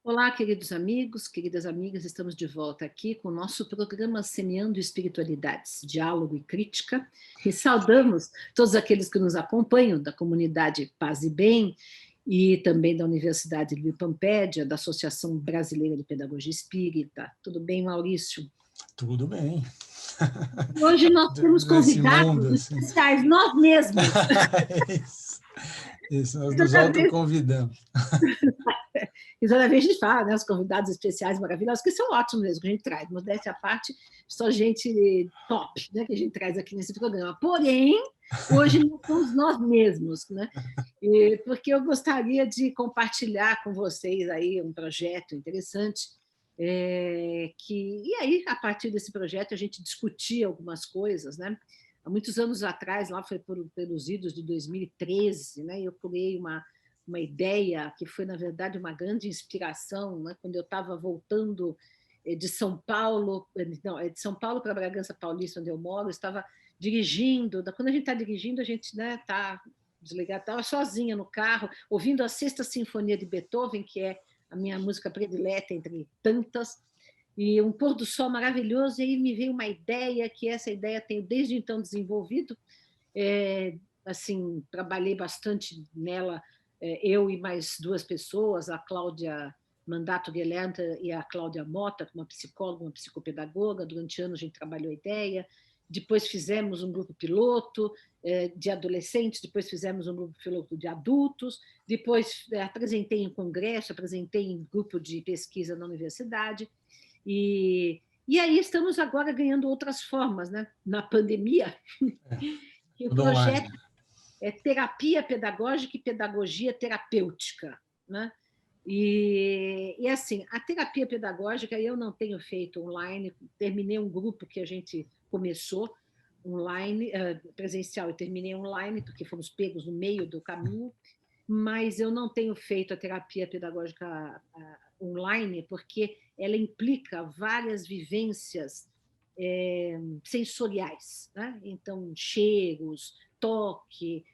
Olá, queridos amigos, queridas amigas, estamos de volta aqui com o nosso programa Semeando Espiritualidades, Diálogo e Crítica, e saudamos todos aqueles que nos acompanham da comunidade Paz e Bem e também da Universidade Luiz Pampédia, da Associação Brasileira de Pedagogia Espírita. Tudo bem, Maurício? Tudo bem. Hoje nós temos Nesse mundo, convidados assim. especiais, nós mesmos. Isso, isso, nós nos Toda vez autoconvidamos. E toda vez a gente fala, né, os convidados especiais maravilhosos, que são ótimos mesmo, que a gente traz, modéstia à parte, só gente top, né, que a gente traz aqui nesse programa. Porém, hoje não somos nós mesmos, né? Porque eu gostaria de compartilhar com vocês aí um projeto interessante, e aí, a partir desse projeto, a gente discutia algumas coisas, né? Há muitos anos atrás, lá foi pelos idos de 2013, né, eu criei uma ideia que foi, na verdade, uma grande inspiração, né? Quando eu estava voltando de São Paulo, não, de São Paulo para Bragança Paulista, onde eu moro, eu estava dirigindo. Quando a gente está dirigindo, a gente, né, está desligado, estava sozinha no carro, ouvindo a Sexta Sinfonia de Beethoven, que é a minha música predileta entre tantas, e um pôr do sol maravilhoso, e aí me veio uma ideia, que essa ideia tenho desde então desenvolvido, assim, trabalhei bastante nela, eu e mais duas pessoas, a Cláudia Mandato Guilherme e a Cláudia Mota, uma psicóloga, uma psicopedagoga. Durante anos a gente trabalhou a ideia. Depois fizemos um grupo piloto de adolescentes, depois fizemos um grupo piloto de adultos, depois apresentei em congresso, apresentei em grupo de pesquisa na universidade. E aí estamos agora ganhando outras formas, né? Na pandemia, que o Tudo online. projeto é terapia pedagógica e pedagogia terapêutica, né? E assim, a terapia pedagógica eu não tenho feito online, terminei um grupo que a gente começou online, presencial, e terminei online, porque fomos pegos no meio do caminho, mas eu não tenho feito a terapia pedagógica online, porque ela implica várias vivências sensoriais, né? Então, cheiros, toque,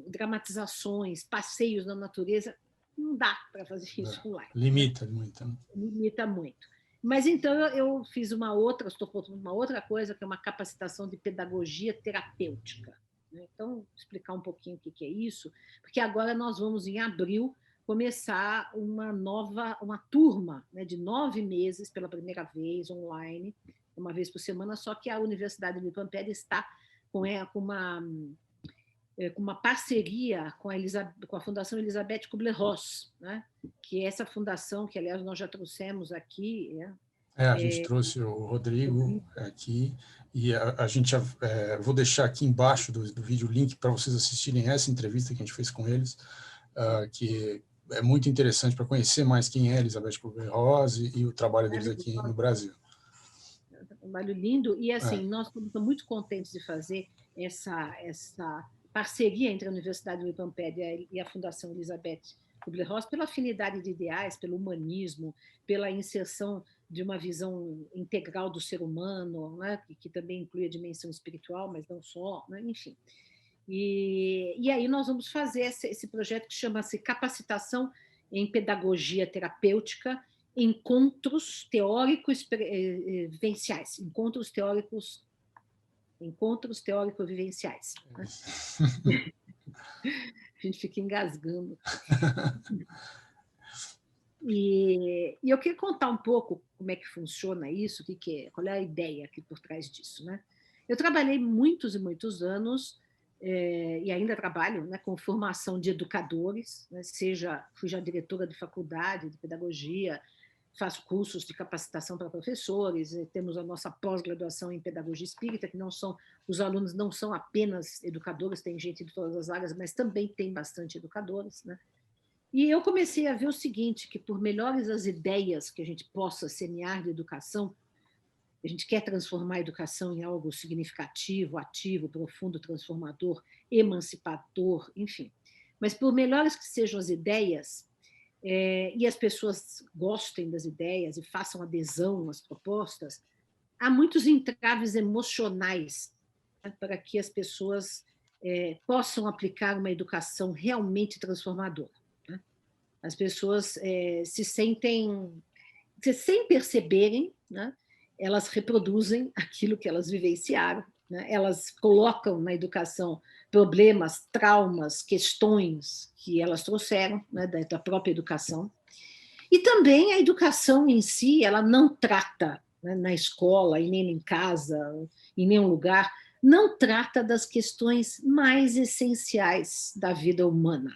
dramatizações, passeios na natureza, não dá para fazer isso online, né? Limita muito. Né? Limita muito. Mas então eu fiz uma outra, estou propondo uma outra coisa, que é uma capacitação de pedagogia terapêutica. Né? Então, vou explicar um pouquinho o que é isso, porque agora nós vamos, em abril, começar uma turma, né, de 9 meses, pela primeira vez, online, uma vez por semana, só que a Universidade de Pampédia está com uma parceria com a Fundação Elizabeth Kubler-Ross, né? Que é essa fundação que, aliás, nós já trouxemos aqui. A gente trouxe o Rodrigo aqui e a gente vou deixar aqui embaixo do vídeo o link para vocês assistirem essa entrevista que a gente fez com eles, que é muito interessante para conhecer mais quem é Elizabeth Kubler-Ross e o trabalho deles aqui no Brasil. É um trabalho lindo, e assim, nós estamos muito contentes de fazer essa parceria entre a Universidade de Pampédia e a Fundação Elizabeth Kubler-Ross pela afinidade de ideais, pelo humanismo, pela inserção de uma visão integral do ser humano, né, que também inclui a dimensão espiritual, mas não só, né, enfim. E aí nós vamos fazer esse projeto que chama-se Capacitação em Pedagogia Terapêutica, encontros teóricos vivenciais, encontros teórico-vivenciais. Né? A gente fica engasgando. E eu queria contar um pouco como é que funciona isso, qual é a ideia aqui por trás disso. Né? Eu trabalhei muitos e muitos anos, e ainda trabalho, né, com formação de educadores, né, fui já diretora de faculdade de pedagogia, faço cursos de capacitação para professores, temos a nossa pós-graduação em pedagogia espírita, que os alunos não são apenas educadores, tem gente de todas as áreas, mas também tem bastante educadores, né? E eu comecei a ver o seguinte, que por melhores as ideias que a gente possa semear de educação, a gente quer transformar a educação em algo significativo, ativo, profundo, transformador, emancipador, enfim. Mas por melhores que sejam as ideias, e as pessoas gostem das ideias e façam adesão às propostas, há muitos entraves emocionais, né, para que as pessoas possam aplicar uma educação realmente transformadora. Né? As pessoas se sentem, sem perceberem, né, elas reproduzem aquilo que elas vivenciaram, né? Elas colocam na educação problemas, traumas, questões que elas trouxeram, né, da própria educação. E também a educação em si, ela não trata, né, na escola, e nem em casa, em nenhum lugar, não trata das questões mais essenciais da vida humana,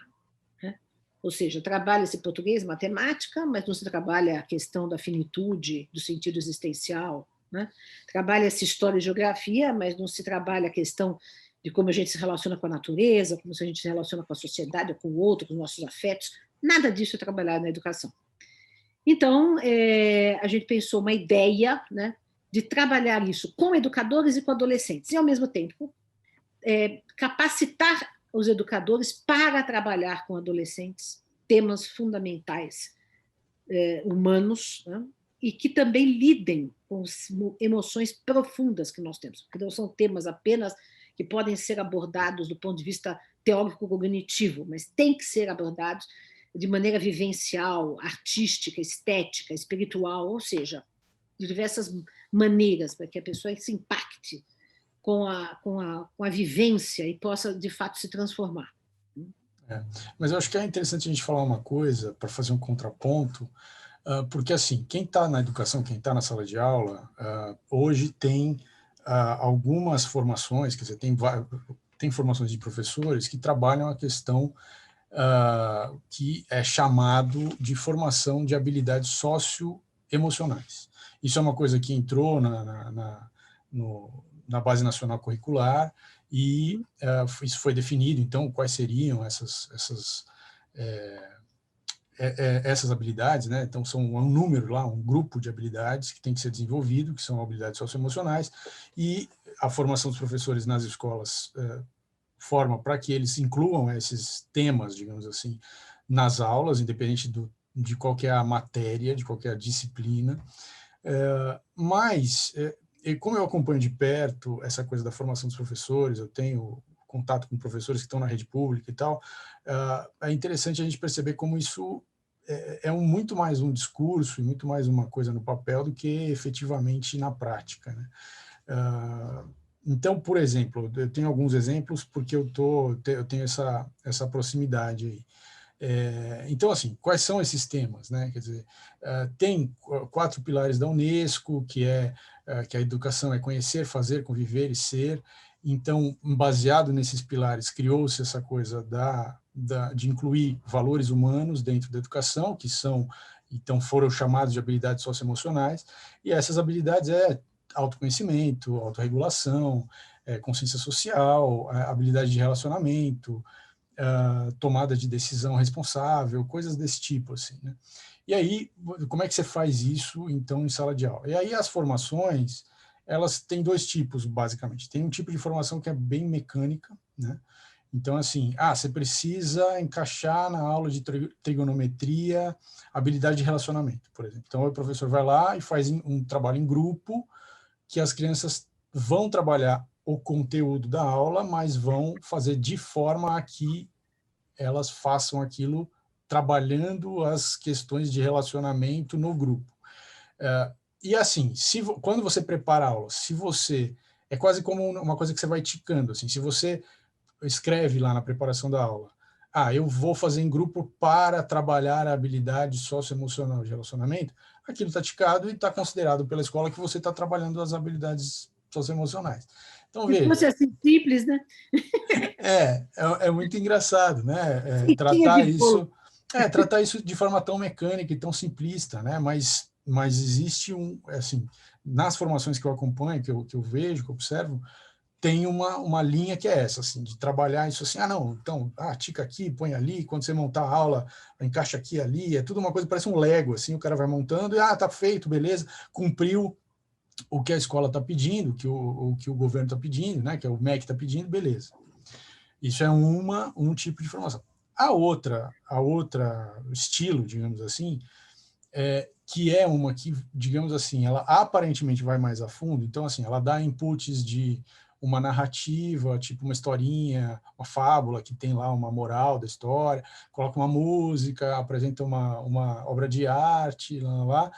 né? Ou seja, trabalha-se português, matemática, mas não se trabalha a questão da finitude, do sentido existencial, né? Trabalha-se história e geografia, mas não se trabalha a questão de como a gente se relaciona com a natureza, como a gente se relaciona com a sociedade, com o outro, com os nossos afetos. Nada disso é trabalhado na educação. Então, a gente pensou uma ideia, né, de trabalhar isso com educadores e com adolescentes, e, ao mesmo tempo, capacitar os educadores para trabalhar com adolescentes temas fundamentais humanos, né, e que também lidem com as emoções profundas que nós temos, porque não são temas apenas que podem ser abordados do ponto de vista teórico-cognitivo, mas têm que ser abordados de maneira vivencial, artística, estética, espiritual, ou seja, de diversas maneiras, para que a pessoa se impacte com a vivência e possa, de fato, se transformar. Mas eu acho que é interessante a gente falar uma coisa, para fazer um contraponto, porque, assim, quem está na educação, quem está na sala de aula, hoje tem algumas formações, quer dizer, tem formações de professores que trabalham a questão que é chamado de formação de habilidades socioemocionais. Isso é uma coisa que entrou na Base Nacional Curricular e isso foi definido, então, quais seriam essas habilidades, né? Então, são um número lá, um grupo de habilidades que tem que ser desenvolvido, que são habilidades socioemocionais, e a formação dos professores nas escolas forma para que eles incluam esses temas, digamos assim, nas aulas, independente de qualquer matéria, de qualquer disciplina. Mas, como eu acompanho de perto essa coisa da formação dos professores, eu tenho contato com professores que estão na rede pública e tal, é interessante a gente perceber como isso muito mais um discurso e muito mais uma coisa no papel do que efetivamente na prática, né? Então, por exemplo, eu tenho alguns exemplos porque eu tenho essa proximidade aí. Então, assim, quais são esses temas, né? Quer dizer, tem 4 pilares da Unesco, que a educação é conhecer, fazer, conviver e ser. Então, baseado nesses pilares, criou-se essa coisa de incluir valores humanos dentro da educação, então foram chamados de habilidades socioemocionais, e essas habilidades autoconhecimento, autorregulação, consciência social, habilidade de relacionamento, tomada de decisão responsável, coisas desse tipo, assim, né? E aí, como é que você faz isso, então, em sala de aula? E aí as formações, elas têm 2 tipos, basicamente. Tem um tipo de formação que é bem mecânica, né? Então, assim, você precisa encaixar na aula de trigonometria habilidade de relacionamento, por exemplo. Então, o professor vai lá e faz um trabalho em grupo, que as crianças vão trabalhar o conteúdo da aula, mas vão fazer de forma a que elas façam aquilo trabalhando as questões de relacionamento no grupo. E assim, quando você prepara a aula, é quase como uma coisa que você vai ticando, assim, se você escreve lá na preparação da aula, eu vou fazer em grupo para trabalhar a habilidade socioemocional de relacionamento, aquilo está ticado e está considerado pela escola que você está trabalhando as habilidades socioemocionais. Então, Se fosse veja. assim simples, né? É muito engraçado, né? Fiquinha de bolo. Tratar isso de forma tão mecânica e tão simplista, né? Mas existe assim, nas formações que eu acompanho, que eu vejo, que eu observo, tem uma linha que é essa, assim, de trabalhar isso assim, não, então, tica aqui, põe ali, quando você montar a aula, encaixa aqui, ali, é tudo uma coisa, parece um Lego, assim, o cara vai montando e, tá feito, beleza, cumpriu o que a escola está pedindo, o que o governo está pedindo, né, que o MEC está pedindo, beleza. Isso é um tipo de formação. A outra estilo, digamos assim, que é uma que, digamos assim, ela aparentemente vai mais a fundo, então, assim, ela dá inputs de uma narrativa, tipo uma historinha, uma fábula que tem lá uma moral da história, coloca uma música, apresenta uma obra de arte, lá,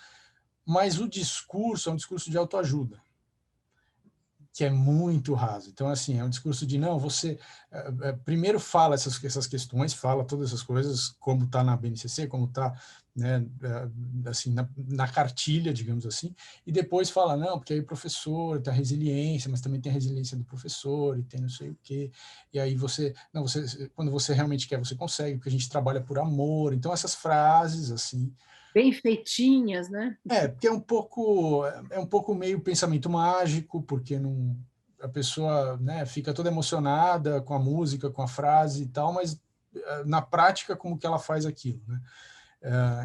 mas o discurso é um discurso de autoajuda, que é muito raso. Então, assim, é um discurso de, não, você primeiro fala essas questões, fala todas essas coisas, como está na BNCC, como está, né, assim, na cartilha, digamos assim, e depois fala, não, porque aí o professor tem a resiliência, mas também tem a resiliência do professor, e tem não sei o quê, e aí quando você realmente quer, você consegue, porque a gente trabalha por amor. Então, essas frases, assim, Bem feitinhas, né? porque é um pouco meio pensamento mágico, porque não, a pessoa, né, fica toda emocionada com a música, com a frase e tal, mas na prática como que ela faz aquilo, né?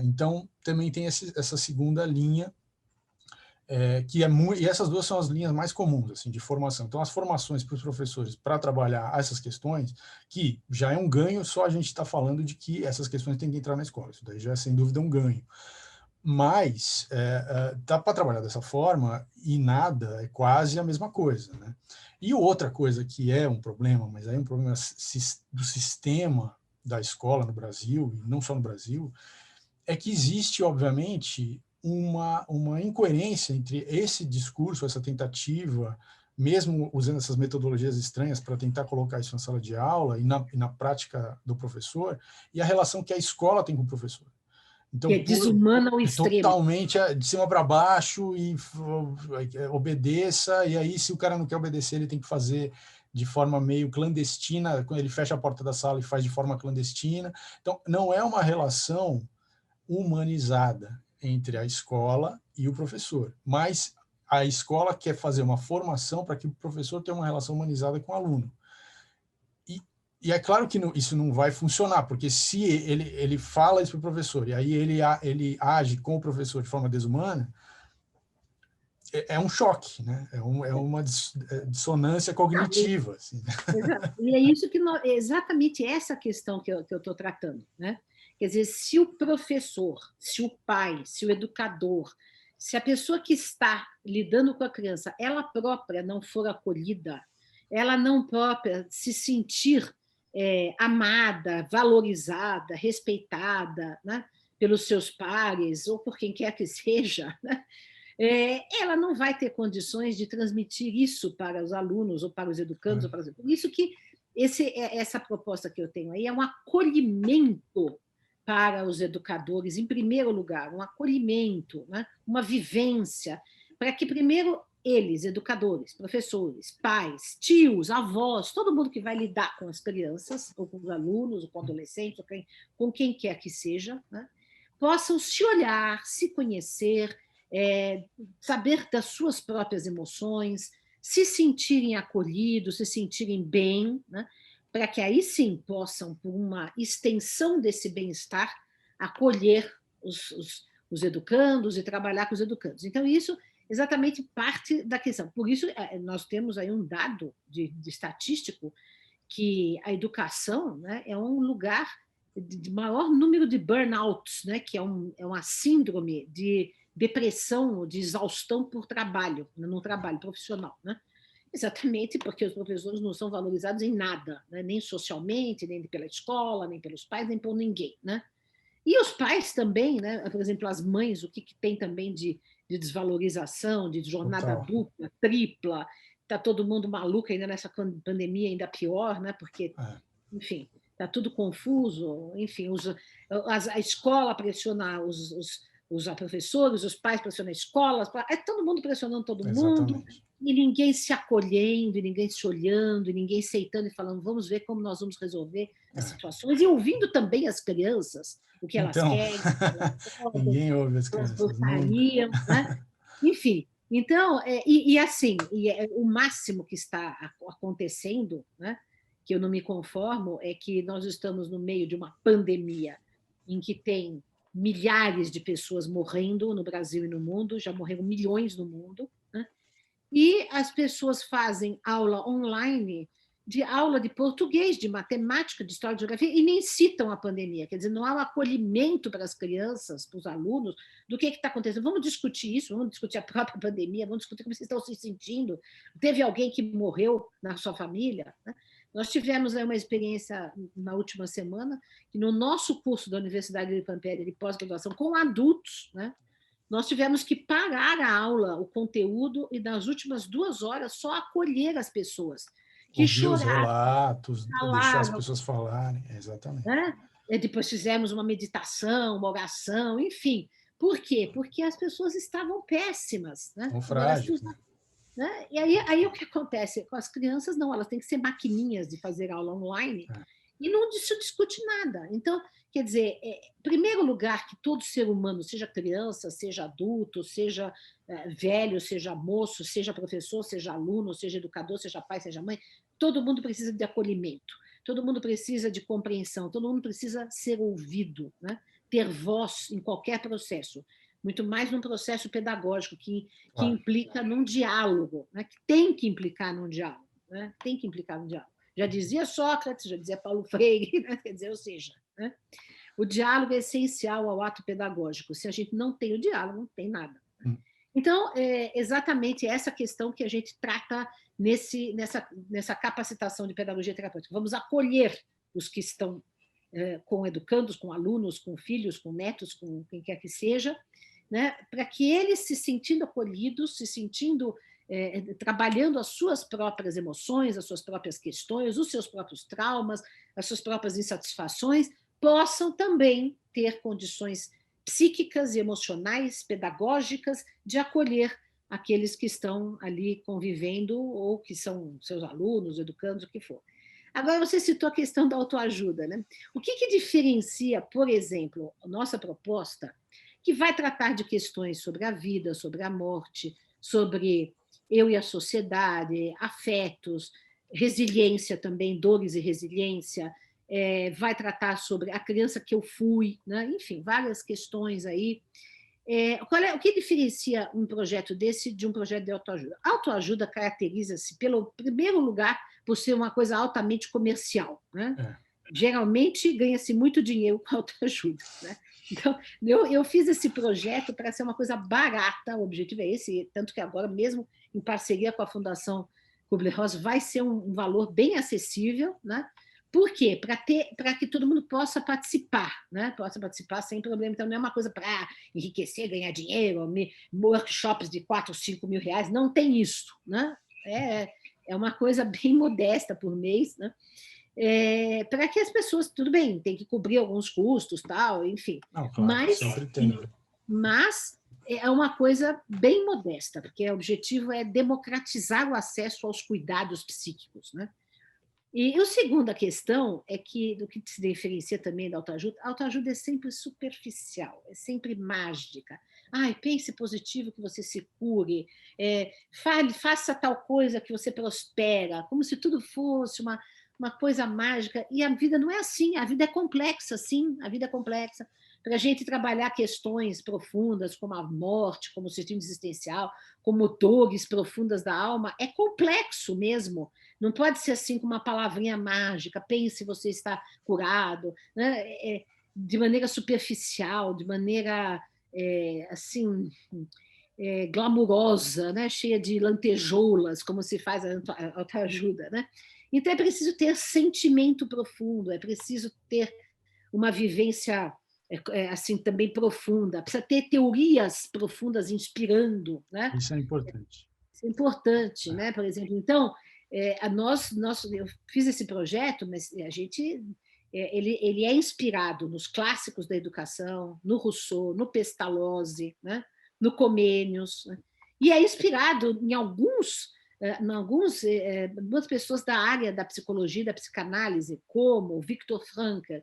Então também tem essa segunda linha, que é muito, e essas duas são as linhas mais comuns, assim, de formação. Então as formações para os professores para trabalhar essas questões, que já é um ganho, só a gente está falando de que essas questões têm que entrar na escola, isso daí já é sem dúvida um ganho. Mas dá para trabalhar dessa forma e nada é quase a mesma coisa, né? E outra coisa que é um problema, mas aí é um problema do sistema da escola no Brasil, e não só no Brasil, é que existe, obviamente, uma incoerência entre esse discurso, essa tentativa, mesmo usando essas metodologias estranhas para tentar colocar isso na sala de aula e na prática do professor, e a relação que a escola tem com o professor. Que Então, é desumana ao extremo. totalmente de cima para baixo e obedeça, e aí se o cara não quer obedecer, ele tem que fazer de forma meio clandestina, quando ele fecha a porta da sala e faz de forma clandestina. Então, não é uma relação humanizada entre a escola e o professor, mas a escola quer fazer uma formação para que o professor tenha uma relação humanizada com o aluno. E é claro que isso não vai funcionar, porque se ele fala isso para o professor e aí ele age com o professor de forma desumana, é um choque, né? É uma dissonância cognitiva. Assim. Exato. E é isso que é exatamente essa questão que eu estou tratando, né? Quer dizer, se o professor, se o pai, se o educador, se a pessoa que está lidando com a criança, ela própria não for acolhida, ela não própria se sentir amada, valorizada, respeitada, né, pelos seus pares ou por quem quer que seja, né, ela não vai ter condições de transmitir isso para os alunos ou para os educandos. Por isso que essa proposta que eu tenho aí é um acolhimento para os educadores, em primeiro lugar, um acolhimento, né? Uma vivência, para que primeiro eles, educadores, professores, pais, tios, avós, todo mundo que vai lidar com as crianças, ou com os alunos, ou com adolescentes, ou com quem quer que seja, né? Possam se olhar, se conhecer, saber das suas próprias emoções, se sentirem acolhidos, se sentirem bem, né? Para que aí sim possam, por uma extensão desse bem-estar, acolher os educandos e trabalhar com os educandos. Então, isso exatamente parte da questão. Por isso, nós temos aí um dado de estatístico que a educação, né, é um lugar de maior número de burnouts, né, que é uma síndrome de depressão, de exaustão por trabalho, no trabalho profissional, né? Exatamente porque os professores não são valorizados em nada, né? Nem socialmente, nem pela escola, nem pelos pais, nem por ninguém, né? E os pais também, né? Por exemplo, as mães, o que tem também de desvalorização, de jornada Total. dupla, tripla, está todo mundo maluco ainda nessa pandemia, ainda pior, né? Porque, enfim, está tudo confuso, enfim, a escola pressiona os professores, os pais pressionam a escola, todo mundo pressionando todo mundo, Exatamente. e ninguém se acolhendo, e ninguém se olhando, e ninguém aceitando e falando, vamos ver como nós vamos resolver as situações, e ouvindo também as crianças, o que elas Então, querem, o que elas podem, ninguém ouve as o que elas crianças, nunca. gostariam, né? Enfim, então, assim, o máximo que está acontecendo, né, que eu não me conformo, é que nós estamos no meio de uma pandemia em que tem milhares de pessoas morrendo no Brasil e no mundo, já morreram milhões no mundo, né? E as pessoas fazem aula online de aula de português, de matemática, de história de geografia, e nem citam a pandemia. Quer dizer, não há um acolhimento para as crianças, para os alunos, do que está acontecendo. Vamos discutir isso, vamos discutir a própria pandemia, vamos discutir como vocês estão se sentindo. Teve alguém que morreu na sua família? Né? Nós tivemos uma experiência na última semana, que no nosso curso da Universidade de Pampéria de pós-graduação, com adultos, né? Nós tivemos que parar a aula, o conteúdo, e nas últimas 2 horas só acolher as pessoas que ouvir os choraram, relatos, deixar as falaram, pessoas falarem, exatamente. né? E depois fizemos uma meditação, uma oração, enfim. Por quê? Porque as pessoas estavam péssimas, né? São frágeis, né? E aí o que acontece? Com as crianças, não, elas têm que ser maquininhas de fazer aula online e não se discute nada. Então, quer dizer, em primeiro lugar, que todo ser humano, seja criança, seja adulto, seja velho, seja moço, seja professor, seja aluno, seja educador, seja pai, seja mãe, todo mundo precisa de acolhimento, todo mundo precisa de compreensão, todo mundo precisa ser ouvido, né? Ter voz em qualquer processo, muito mais num processo pedagógico que implica num diálogo, né? Que tem que implicar num diálogo, né? Tem que implicar num diálogo. Já dizia Sócrates, já dizia Paulo Freire, né? Quer dizer, ou seja, né? O diálogo é essencial ao ato pedagógico. Se a gente não tem o diálogo, não tem nada. Então, é exatamente essa questão que a gente trata nessa capacitação de pedagogia terapêutica. Vamos acolher os que estão com educandos, com alunos, com filhos, com netos, com quem quer que seja, né, para que eles, se sentindo acolhidos, se sentindo trabalhando as suas próprias emoções, as suas próprias questões, os seus próprios traumas, as suas próprias insatisfações, possam também ter condições psíquicas e emocionais, pedagógicas, de acolher aqueles que estão ali convivendo ou que são seus alunos, educandos, o que for. Agora, você citou a questão da autoajuda, né? O que diferencia, por exemplo, a nossa proposta, que vai tratar de questões sobre a vida, sobre a morte, sobre eu e a sociedade, afetos, resiliência também, dores e resiliência, vai tratar sobre a criança que eu fui, né? Enfim, várias questões aí. O que diferencia um projeto desse de um projeto de autoajuda? A autoajuda caracteriza-se, pelo primeiro lugar, por ser uma coisa altamente comercial, né? Geralmente ganha-se muito dinheiro com autoajuda, né? Então, eu fiz esse projeto para ser uma coisa barata, o objetivo é esse, tanto que agora, mesmo em parceria com a Fundação Kubler-Ross, vai ser um valor bem acessível, né? Por quê? Para que todo mundo possa participar, né? Possa participar sem problema. Então, não é uma coisa para enriquecer, ganhar dinheiro, workshops de 4 ou 5 mil reais, não tem isso, né? É uma coisa bem modesta por mês, né? Para que as pessoas, tudo bem, tem que cobrir alguns custos, tal, enfim. Não, claro, sempre tem. Mas é uma coisa bem modesta, porque o objetivo é democratizar o acesso aos cuidados psíquicos, né? E a segunda questão é que, do que se diferencia também da autoajuda, a autoajuda é sempre superficial, é sempre mágica. Ai, pense positivo que você se cure, faça tal coisa que você prospera, como se tudo fosse uma coisa mágica. E a vida não é assim, a vida é complexa, sim, a vida é complexa. Para a gente trabalhar questões profundas, como a morte, como o sentido existencial, como dores profundas da alma, é complexo mesmo. Não pode ser assim com uma palavrinha mágica, pense você está curado, né? De maneira superficial, de maneira assim glamurosa, né? Cheia de lantejoulas, como se faz a autoajuda, né? Então é preciso ter sentimento profundo, é preciso ter uma vivência assim também profunda, precisa ter teorias profundas inspirando, né? Isso é importante. Isso é importante, né? Por exemplo, então eu fiz esse projeto, mas a gente ele é inspirado nos clássicos da educação, no Rousseau, no Pestalozzi, né? No Comênios, né? E é inspirado em algumas pessoas da área da psicologia, da psicanálise, como o Viktor Frankl,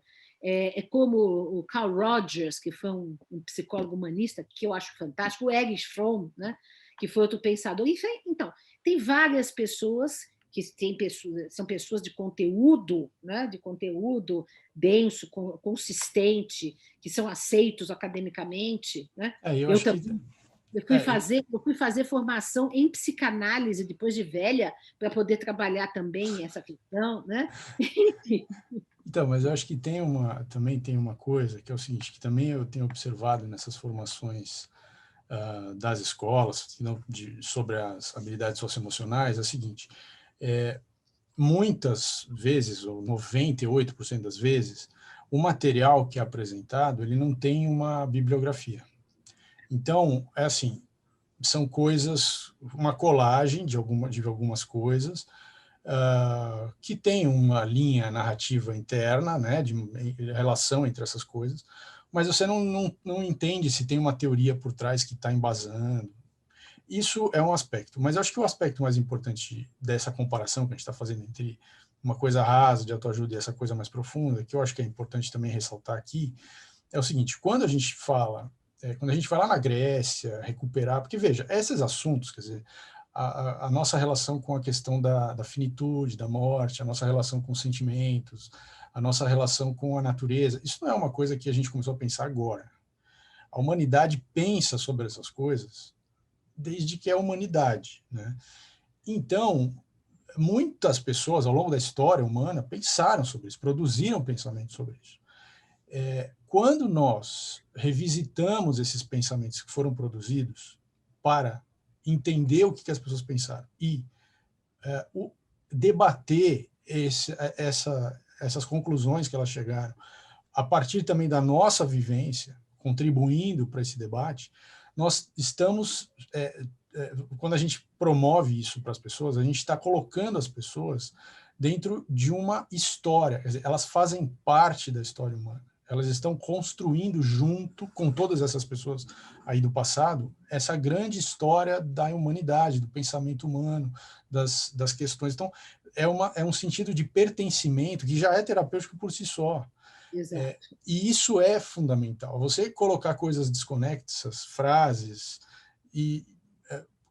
como o Carl Rogers, que foi um psicólogo humanista, que eu acho fantástico, o Erich Fromm, né? Que foi outro pensador. Enfim, então, tem várias pessoas que são pessoas de conteúdo, né? De conteúdo denso, consistente, que são aceitos academicamente, né? Eu fui fazer formação em psicanálise depois de velha para poder trabalhar também essa questão, né? Então, mas eu acho que também tem uma coisa que é o seguinte, que também eu tenho observado nessas formações das escolas sobre as habilidades socioemocionais, é o seguinte, muitas vezes, ou 98% das vezes, o material que é apresentado, ele não tem uma bibliografia. Então, é assim, são coisas, uma colagem de algumas coisas, que tem uma linha narrativa interna, né, de relação entre essas coisas, mas você não entende se tem uma teoria por trás que está embasando. Isso é um aspecto, mas eu acho que o aspecto mais importante dessa comparação que a gente está fazendo entre uma coisa rasa de autoajuda e essa coisa mais profunda, que eu acho que é importante também ressaltar aqui, é o seguinte, quando a gente vai lá na Grécia, recuperar, porque veja, esses assuntos, quer dizer, a nossa relação com a questão da finitude, da morte, a nossa relação com os sentimentos, a nossa relação com a natureza, isso não é uma coisa que a gente começou a pensar agora. A humanidade pensa sobre essas coisas desde que é a humanidade, né? Então, muitas pessoas ao longo da história humana pensaram sobre isso, produziram pensamento sobre isso. Quando nós revisitamos esses pensamentos que foram produzidos para entender o que as pessoas pensaram e debater essas conclusões que elas chegaram, a partir também da nossa vivência, contribuindo para esse debate, nós estamos, quando a gente promove isso para as pessoas, a gente está colocando as pessoas dentro de uma história, quer dizer, elas fazem parte da história humana, elas estão construindo junto com todas essas pessoas aí do passado, essa grande história da humanidade, do pensamento humano, das questões. Então, é um sentido de pertencimento que já é terapêutico por si só. Exato. E isso é fundamental. Você colocar coisas desconexas, frases, e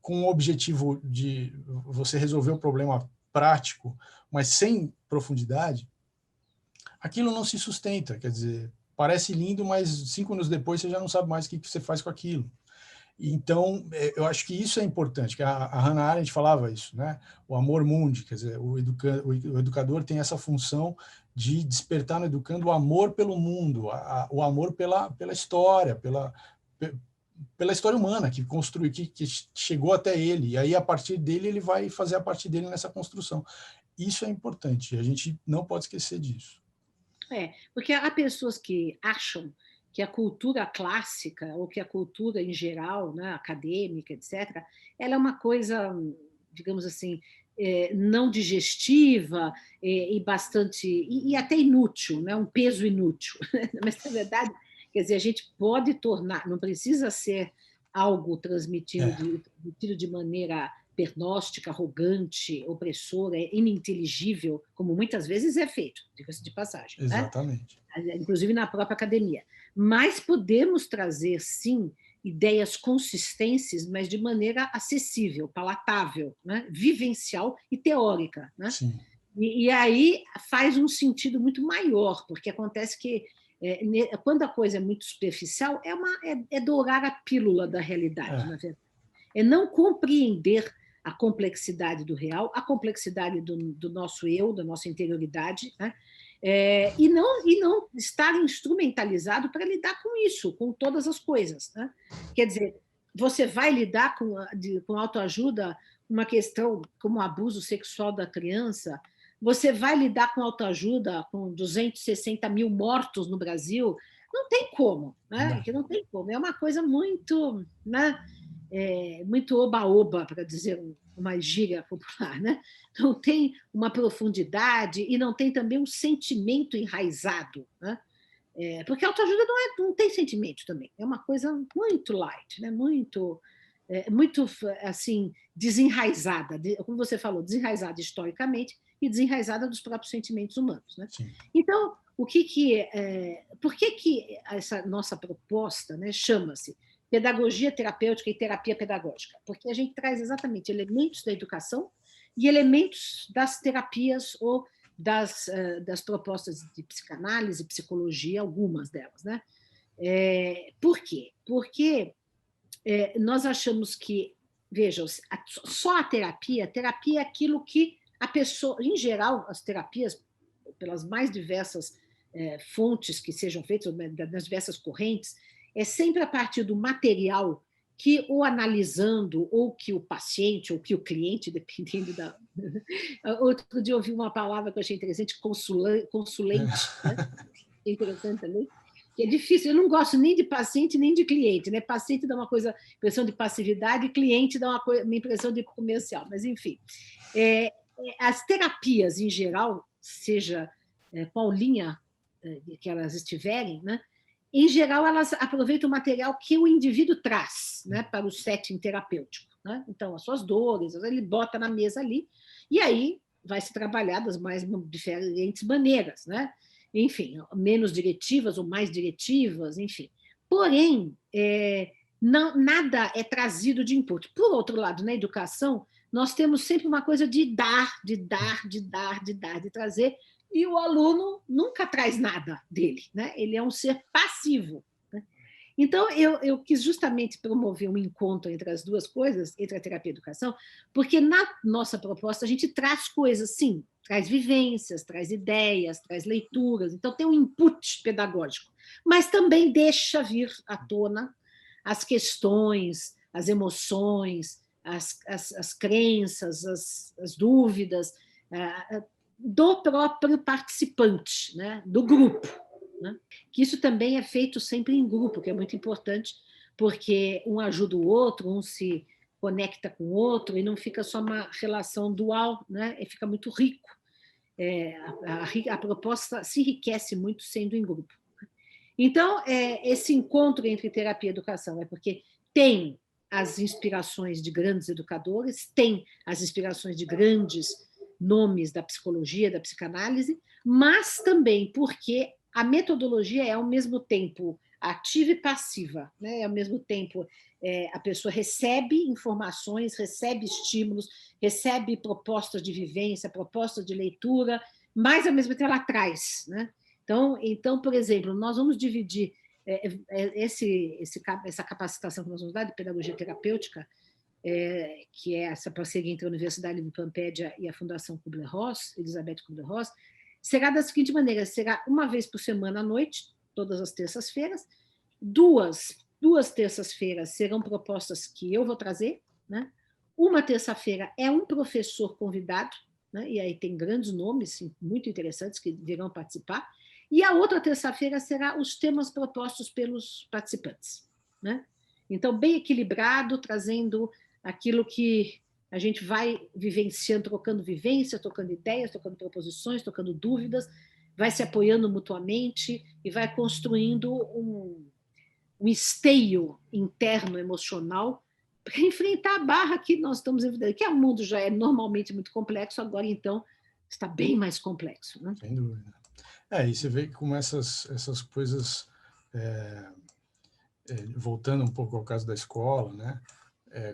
com o objetivo de você resolver o problema prático, mas sem profundidade, aquilo não se sustenta. Quer dizer, parece lindo, mas 5 anos depois você já não sabe mais o que você faz com aquilo. Então, eu acho que isso é importante, que a Hannah Arendt falava isso, né? O amor mundi, quer dizer, o educador tem essa função de despertar no educando o amor pelo mundo, o amor pela história, pela história humana que construiu, que chegou até ele, e aí a partir dele ele vai fazer a parte dele nessa construção. Isso é importante, a gente não pode esquecer disso. Porque há pessoas que acham que a cultura clássica, ou que a cultura em geral, né, acadêmica, etc., ela é uma coisa, digamos assim, não digestiva e bastante, e até inútil, né, um peso inútil. Mas, na verdade, quer dizer, a gente pode tornar, não precisa ser algo transmitido de maneira pernóstica, arrogante, opressora, ininteligível, como muitas vezes é feito, diga-se de passagem, né? Exatamente. Inclusive na própria academia. Mas podemos trazer, sim, ideias consistentes, mas de maneira acessível, palatável, né? Vivencial e teórica. Né? Sim. E aí faz um sentido muito maior, porque acontece que quando a coisa é muito superficial, é dourar a pílula da realidade, na verdade. É não compreender a complexidade do real, a complexidade do nosso eu, da nossa interioridade, né? E não estar instrumentalizado para lidar com isso, com todas as coisas. Né? Quer dizer, você vai lidar com autoajuda uma questão como o abuso sexual da criança, você vai lidar com autoajuda com 260 mil mortos no Brasil, não tem como, né? Não tem como. É uma coisa muito, né? Muito oba-oba, para dizer uma gíria popular, né? Não tem uma profundidade e não tem também um sentimento enraizado, né? Porque a autoajuda não tem sentimento também, é uma coisa muito light, né? Muito assim, desenraizada, como você falou, desenraizada historicamente e desenraizada dos próprios sentimentos humanos. Né? Então, por que essa nossa proposta, né, chama-se pedagogia terapêutica e terapia pedagógica? Porque a gente traz exatamente elementos da educação e elementos das terapias ou das propostas de psicanálise, psicologia, algumas delas. Né? Por quê? Porque nós achamos que, vejam, só a terapia é aquilo que a pessoa, em geral, as terapias, pelas mais diversas fontes que sejam feitas, das diversas correntes, é sempre a partir do material que o analisando, ou que o paciente, ou que o cliente, dependendo da... Outro dia eu ouvi uma palavra que eu achei interessante, consulente, né? É interessante também, que é difícil, eu não gosto nem de paciente nem de cliente, né? Paciente dá uma impressão de passividade, cliente dá uma impressão de comercial, mas enfim. As terapias, em geral, seja qual linha que elas estiverem, né? Em geral, elas aproveitam o material que o indivíduo traz, né, para o setting terapêutico, né? Então, as suas dores, ele bota na mesa ali, e aí vai se trabalhar das mais diferentes maneiras, né? Enfim, menos diretivas ou mais diretivas, enfim. Porém, nada é trazido de input. Por outro lado, na educação, nós temos sempre uma coisa de dar, de trazer, e o aluno nunca traz nada dele, né? Ele é um ser passivo, né? Então, eu quis justamente promover um encontro entre as duas coisas, entre a terapia e a educação, porque na nossa proposta a gente traz coisas, sim, traz vivências, traz ideias, traz leituras, então tem um input pedagógico, mas também deixa vir à tona as questões, as emoções, as crenças, as dúvidas, do próprio participante, né? Do grupo, né? Que isso também é feito sempre em grupo, que é muito importante, porque um ajuda o outro, um se conecta com o outro, e não fica só uma relação dual, né? E fica muito rico. A proposta se enriquece muito sendo em grupo. Então, esse encontro entre terapia e educação é porque tem as inspirações de grandes educadores, tem as inspirações de grandes nomes da psicologia, da psicanálise, mas também porque a metodologia é, ao mesmo tempo, ativa e passiva, né? Ao mesmo tempo, a pessoa recebe informações, recebe estímulos, recebe propostas de vivência, propostas de leitura, mas, ao mesmo tempo, ela traz, né? Então, por exemplo, nós vamos dividir essa capacitação que nós vamos dar de pedagogia terapêutica, que é essa parceria entre a Universidade de Pampédia e a Fundação Kubler-Ross, Elizabeth Kubler-Ross, será da seguinte maneira: será uma vez por semana à noite, todas as terças-feiras, duas terças-feiras serão propostas que eu vou trazer, né? Uma terça-feira é um professor convidado, né? E aí tem grandes nomes muito interessantes que virão participar, e a outra terça-feira será os temas propostos pelos participantes, né? Então, bem equilibrado, trazendo aquilo que a gente vai vivenciando, trocando vivências, trocando ideias, trocando proposições, trocando dúvidas, vai se apoiando mutuamente e vai construindo um esteio interno emocional para enfrentar a barra que nós estamos enfrentando, que o mundo já é normalmente muito complexo, agora, então, está bem mais complexo, né? Sem dúvida. E você vê que como essas coisas, voltando um pouco ao caso da escola, né?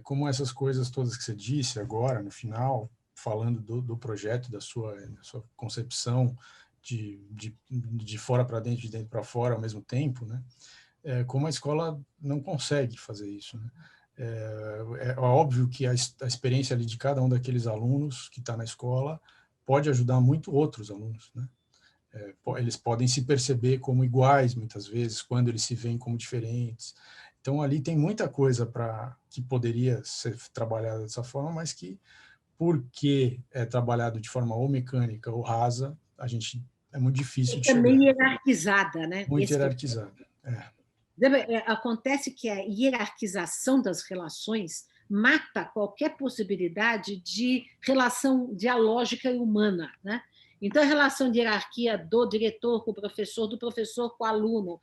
Como essas coisas todas que você disse agora, no final, falando do projeto, da sua concepção de fora para dentro, de dentro para fora ao mesmo tempo, né? Como a escola não consegue fazer isso, né? É óbvio que a experiência ali de cada um daqueles alunos que está na escola pode ajudar muito outros alunos, né? Eles podem se perceber como iguais, muitas vezes, quando eles se veem como diferentes. Então, ali tem muita coisa que poderia ser trabalhada dessa forma, mas que, porque é trabalhado de forma ou mecânica ou rasa, é muito difícil de chegar. Também hierarquizada, né? Muito hierarquizada. Acontece que a hierarquização das relações mata qualquer possibilidade de relação dialógica e humana, né? Então, a relação de hierarquia do diretor com o professor, do professor com o aluno,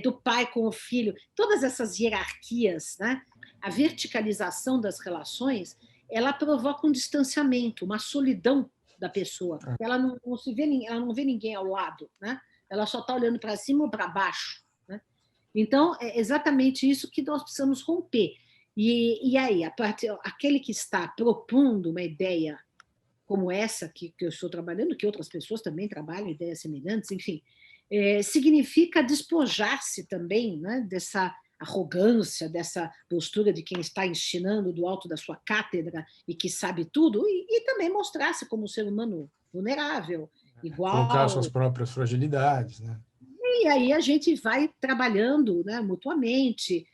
do pai com o filho, todas essas hierarquias, né? A verticalização das relações, ela provoca um distanciamento, uma solidão da pessoa. Ela não vê ninguém ao lado, né? Ela só está olhando para cima ou para baixo, né? Então, é exatamente isso que nós precisamos romper. E aí, aquele que está propondo uma ideia como essa que eu estou trabalhando, que outras pessoas também trabalham, ideias semelhantes, enfim, significa despojar-se também, né, dessa arrogância, dessa postura de quem está ensinando do alto da sua cátedra e que sabe tudo, e também mostrar-se como um ser humano vulnerável, Colocar suas igual. próprias fragilidades, né? E aí a gente vai trabalhando, né, mutuamente.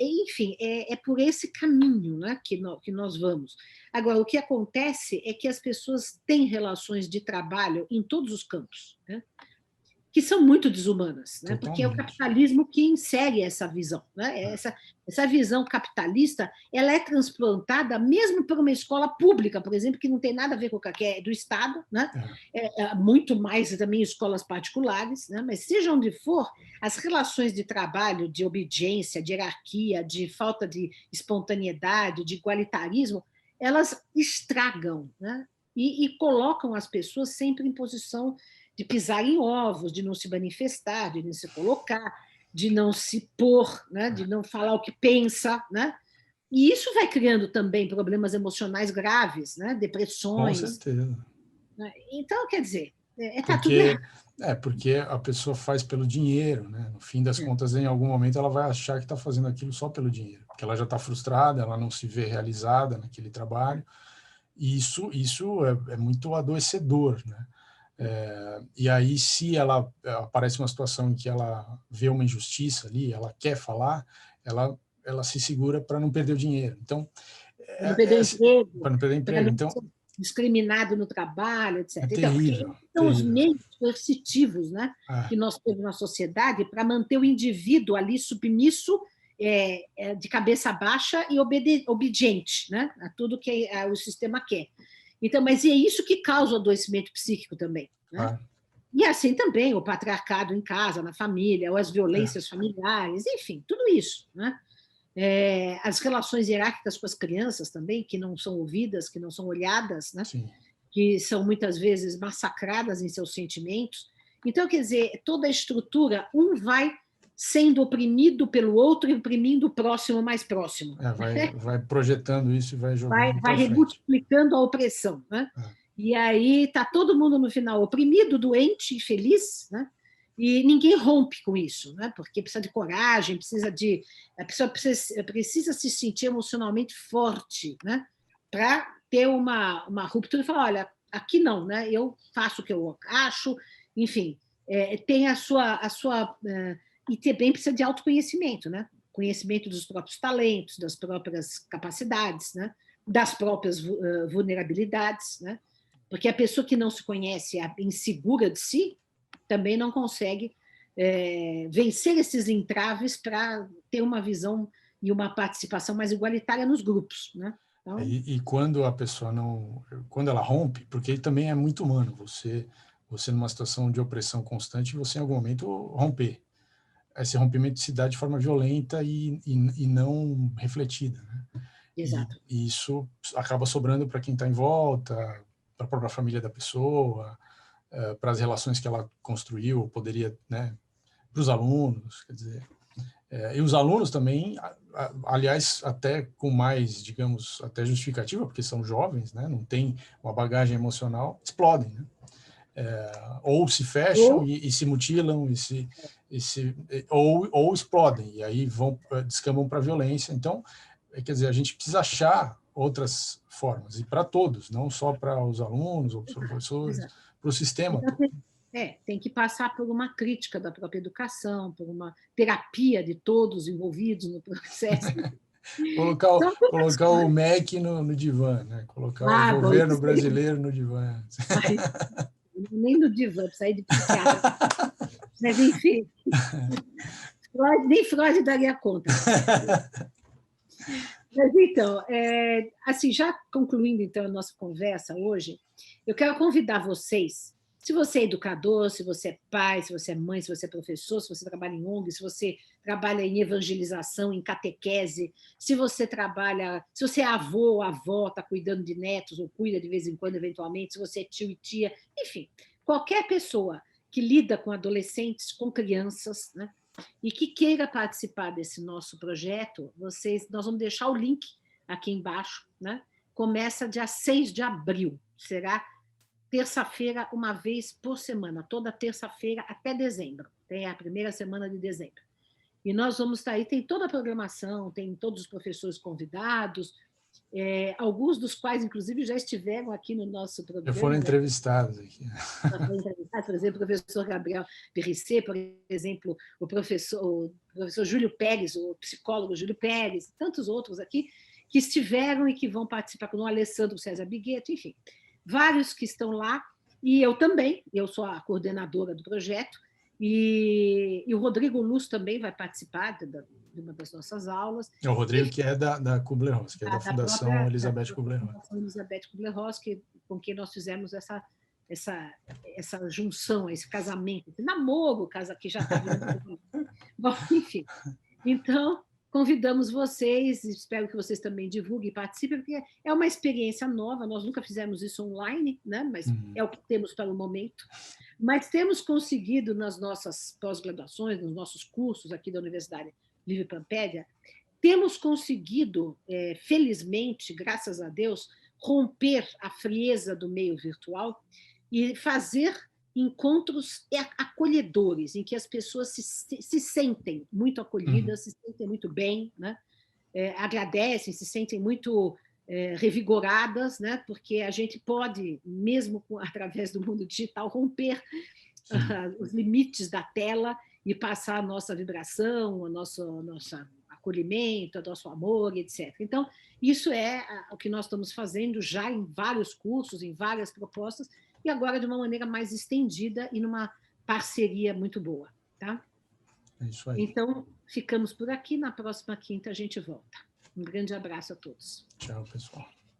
Enfim, é por esse caminho, né, que nós vamos. Agora, o que acontece é que as pessoas têm relações de trabalho em todos os campos, né, que são muito desumanas, né? Porque é o Totalmente. capitalismo que insere essa visão. Né? Essa visão capitalista, ela é transplantada mesmo por uma escola pública, por exemplo, que não tem nada a ver com o que é do Estado, né? Muito mais também escolas particulares, né? Mas seja onde for, as relações de trabalho, de obediência, de hierarquia, de falta de espontaneidade, de igualitarismo, elas estragam, né? E colocam as pessoas sempre em posição de pisar em ovos, de não se manifestar, de não se colocar, de não se pôr, né? De não falar o que pensa, né? E isso vai criando também problemas emocionais graves, né? Com Depressões. certeza. Né? Então, quer dizer, está tudo Porque, errado. porque a pessoa faz pelo dinheiro, né? No fim das contas, em algum momento, ela vai achar que está fazendo aquilo só pelo dinheiro, porque ela já está frustrada, ela não se vê realizada naquele trabalho, e isso é muito adoecedor, né? E aí, se ela aparece uma situação em que ela vê uma injustiça ali, ela quer falar, ela se segura para não perder o dinheiro. Então, Para não perder o para emprego, não perder o para emprego. não Então, ser discriminado no trabalho, é etc. Então, porque terrível, são os terrível. meios coercitivos, né, Ah, que nós temos na sociedade para manter o indivíduo ali submisso, de cabeça baixa e obediente, né, a tudo que o sistema quer. Então, mas é isso que causa o adoecimento psíquico também, né? ah, E assim também o patriarcado em casa, na família, ou as violências familiares, enfim, tudo isso, né? As relações hierárquicas com as crianças também, que não são ouvidas, que não são olhadas, né? sim. Que são muitas vezes massacradas em seus sentimentos. Então, quer dizer, toda a estrutura, um vai sendo oprimido pelo outro e oprimindo o próximo mais próximo. Vai projetando isso e vai jogando Vai para frente. remultiplicando a opressão. Né? Ah, E aí está todo mundo, no final, oprimido, doente, infeliz, né? E ninguém rompe com isso, né? Porque precisa de coragem, a pessoa precisa se sentir emocionalmente forte, né? Para ter uma ruptura e falar, olha, aqui não, né? Eu faço o que eu acho, enfim, tem a sua e também precisa de autoconhecimento, né? Conhecimento dos próprios talentos, das próprias capacidades, né? Das próprias vulnerabilidades, né? Porque a pessoa que não se conhece, insegura de si, também não consegue vencer esses entraves para ter uma visão e uma participação mais igualitária nos grupos, né? Então, e quando a pessoa não, quando ela rompe, porque também é muito humano, você numa situação de opressão constante, você em algum momento romper. Esse rompimento se dá de forma violenta e não refletida, né? exato. E isso acaba sobrando para quem está em volta, para a própria família da pessoa, para as relações que ela construiu, poderia, né, para os alunos, quer dizer. E os alunos também, aliás, até com mais, digamos, até justificativa, porque são jovens, né, não tem uma bagagem emocional, explodem, né? Ou se fecham Ou, e se mutilam, ou explodem, e aí descambam para a violência. Então, quer dizer, a gente precisa achar outras formas, e para todos, não só para os alunos ou para os professores, exato. para o sistema Então, todo. tem que passar por uma crítica da própria educação, por uma terapia de todos envolvidos no processo. São algumas Colocar o coisas. MEC no divã, né? Colocar o Bom, governo isso aí, brasileiro no divã. nem no divã, precisa ir de psiquiatra. Mas, enfim, nem Freud daria conta. Mas, então, assim, já concluindo, então, a nossa conversa hoje, eu quero convidar vocês, se você é educador, se você é pai, se você é mãe, se você é professor, se você trabalha em ONG, se você trabalha em evangelização, em catequese, se você é avô ou avó, está cuidando de netos, ou cuida de vez em quando, eventualmente, se você é tio e tia, enfim, qualquer pessoa que lida com adolescentes, com crianças, né? E que queira participar desse nosso projeto, nós vamos deixar o link aqui embaixo, né? Começa dia 6 de abril, será terça-feira, uma vez por semana, toda terça-feira até dezembro, tem a primeira semana de dezembro. E nós vamos estar aí, tem toda a programação, tem todos os professores convidados, alguns dos quais, inclusive, já estiveram aqui no nosso programa. Já foram entrevistados aqui. Por exemplo, o professor Gabriel Perricet, por exemplo, o professor Júlio Pérez, o psicólogo Júlio Pérez, tantos outros aqui, que estiveram e que vão participar, como o Alessandro César Bigueto, enfim, vários que estão lá, e eu também, eu sou a coordenadora do projeto, e o Rodrigo Luz também vai participar de uma das nossas aulas. É o Rodrigo, que é da Kubler-Ross, que é da Fundação Elizabeth Kubler-Ross. Fundação Elizabeth Kubler-Ross, com quem nós fizemos essa junção, esse casamento, esse namoro, que já está vindo. Bom, enfim. Então, convidamos vocês, espero que vocês também divulguem e participem, porque é uma experiência nova, nós nunca fizemos isso online, né? Mas é o que temos para o momento. Mas temos conseguido, nas nossas pós-graduações, nos nossos cursos aqui da Universidade Livre Pampédia, temos conseguido, felizmente, graças a Deus, romper a frieza do meio virtual e fazer encontros acolhedores, em que as pessoas se sentem muito acolhidas, se sentem muito bem, né? Agradecem, se sentem muito revigoradas, né? Porque a gente pode, mesmo através do mundo digital, romper os limites da tela e passar a nossa vibração, o nosso acolhimento, o nosso amor, etc. Então, isso é o que nós estamos fazendo já em vários cursos, em várias propostas, e agora de uma maneira mais estendida e numa parceria muito boa. Tá? É isso aí. Então, ficamos por aqui. Na próxima quinta a gente volta. Um grande abraço a todos. Tchau, pessoal.